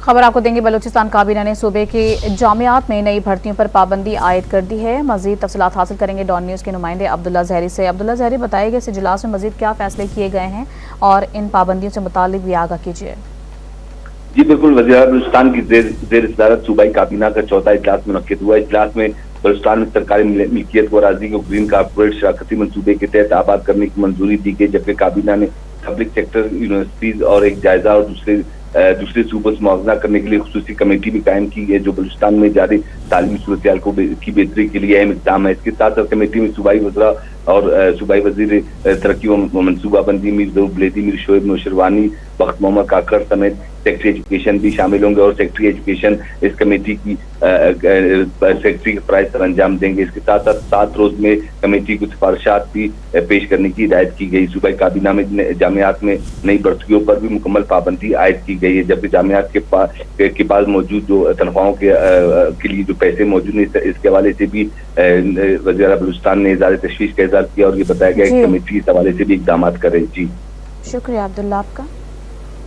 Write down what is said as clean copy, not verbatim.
खबर आपको देंगे। बलूचिस्तान काबीना ने सूबे की जामियात में नई भर्तियों पर पाबंदी आयद कर दी है। मजीद तफसीलात हासिल करेंगे डॉन न्यूज़ के नुमाइंदे अब्दुल्ला ज़हरी से। अब्दुल्ला ज़हरी, बताइए इस इजलास में मजीद क्या फैसले किए गए हैं और इन पाबंदियों से मुतालिक भी आगाह कीजिए। जी बिल्कुल, वज़ीर बलूचिस्तान की ज़ेर सदारत सूबाई काबीना का चौथा इजलास मुनक्किद हुआ। इजलास में बलूचिस्तान में सरकारी मिल्कियत व अराज़ी को ग्रीन कारपोरेट शराकती मंसूबे के तहत आबाद करने की मंजूरी दी गई, जबकि काबीना ने पब्लिक सेक्टर यूनिवर्सिटीज और एक जायजा और दूसरे सूबों से मुआवजा करने के लिए खुसूसी कमेटी भी कायम की है, जो बलूचिस्तान में जारी तालीमी सूरत की बेहतरी के लिए अहम इक़दाम है। इसके साथ साथ कमेटी में सूबाई वज़रा और सूबाई वज़ीर तरक्की व मनसूबाबंदी मीर ज़हूर बुलेदी, मीर शोएब नौशरवानी, बख्त मोहम्मद काकर समेत सेक्रेटरी एजुकेशन भी शामिल होंगे और सेक्रेटरी एजुकेशन इस कमेटी की सेक्रेटरी के फराइज़ सर अंजाम देंगे। इसके साथ साथ 7 रोज में कमेटी को सिफारिशात भी पेश करने की हिदायत की गई। सूबाई काबीना में जामियात में नई भर्तियों पर भी मुकम्मल पाबंदी आयद की गई है, जबकि जामियात के पास मौजूद जो तनख्वाहों के लिए जो पैसे मौजूद हैं, इसके हवाले से भी वज़ीर बलूचिस्तान ने इज़हार तशवीश का इज़हार किया और ये बताया गया कि कमेटी इस हवाले से भी इक़दाम करे। जी शुक्रिया अब्दुल्ला आपका।